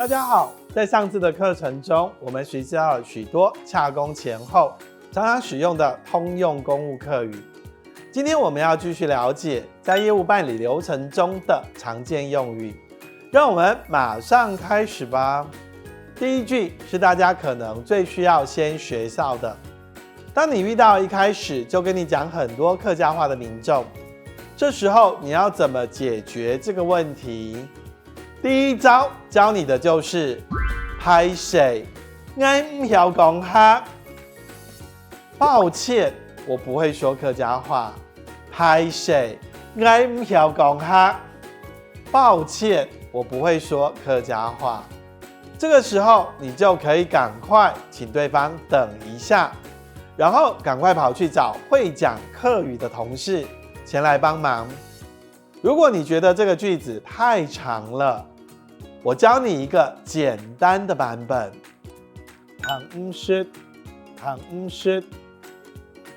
大家好，在上次的课程中，我们学习到了许多洽公前后常常使用的通用公务客语。今天我们要继续了解在业务办理流程中的常见用语，让我们马上开始吧。第一句是大家可能最需要先学到的。当你遇到一开始就跟你讲很多客家话的民众，这时候你要怎么解决这个问题？第一招教你的就是拍谁，俺唔晓讲哈。抱歉，我不会说客家话。拍谁，俺唔晓讲哈。抱歉，我不会说客家话。这个时候你就可以赶快请对方等一下，然后赶快跑去找会讲客语的同事前来帮忙。如果你觉得这个句子太长了，我教你一个简单的版本。唐唔识，唐唔识，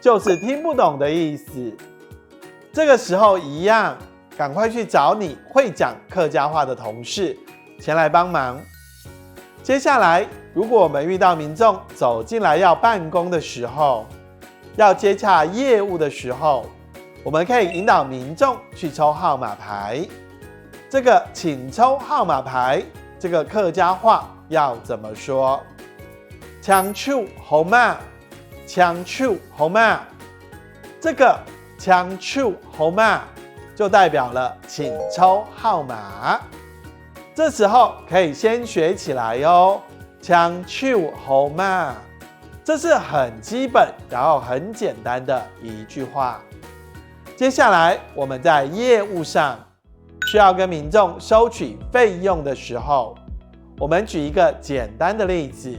就是听不懂的意思。这个时候一样，赶快去找你会讲客家话的同事前来帮忙。接下来，如果我们遇到民众走进来要办公的时候，要接洽业务的时候，我们可以引导民众去抽号码牌。这个请抽号码牌，这个客家话要怎么说？抢抽号码，抢抽号码。这个抢抽号码就代表了请抽号码。这时候可以先学起来哦，抢抽号码，这是很基本，然后很简单的一句话。接下来我们在业务上需要跟民众收取费用的时候，我们举一个简单的例子，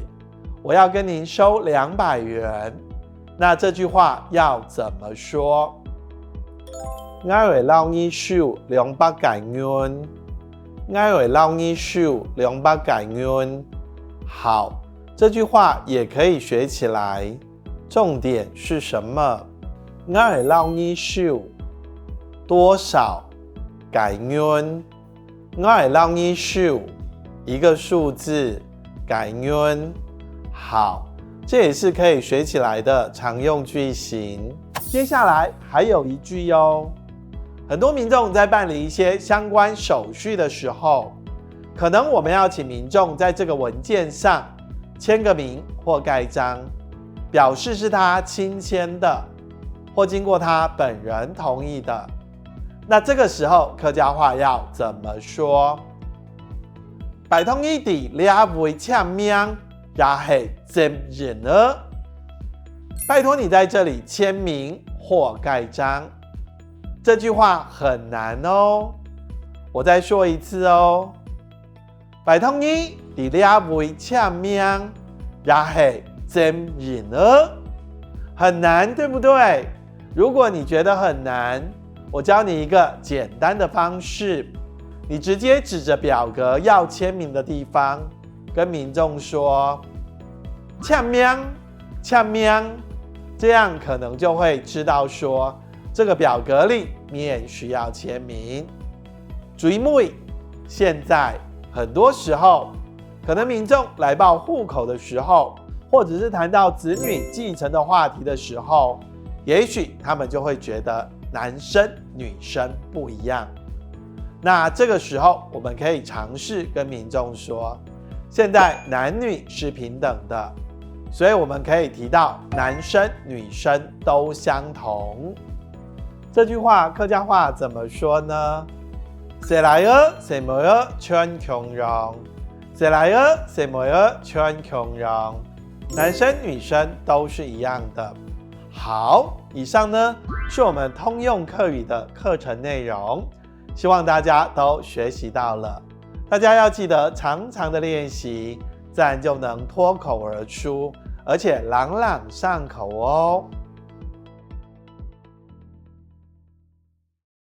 我要跟您收200元，那这句话要怎么说？我会让你收200元，我会让你收200元。好，这句话也可以学起来，重点是什么？我会让你收多少元？我会让你收一个数字元。好，这也是可以学起来的常用句型。接下来还有一句哟，很多民众在办理一些相关手续的时候，可能我们要请民众在这个文件上签个名或盖章，表示是他亲签的，或经过他本人同意的。那这个时候客家话要怎么说？拜托你伫呢位签名，也是真人呢。拜托你在这里签名或盖章。这句话很难哦，我再说一次哦。拜托你伫呢位签名，也是真人呢。很难，对不对？如果你觉得很难，我教你一个简单的方式，你直接指着表格要签名的地方，跟民众说签名，签名，这样可能就会知道说这个表格里面需要签名。注意，现在很多时候，可能民众来报户口的时候，或者是谈到子女继承的话题的时候，也许他们就会觉得男生女生不一样。那这个时候我们可以尝试跟民众说，现在男女是平等的，所以我们可以提到男生女生都相同。这句话客家话怎么说呢？谁来儿谁没儿全穷人，谁来儿谁没儿全穷人，男生女生都是一样的。好，以上呢是我们通用客语的课程内容，希望大家都学习到了。大家要记得常常的练习，自然就能脱口而出，而且朗朗上口哦。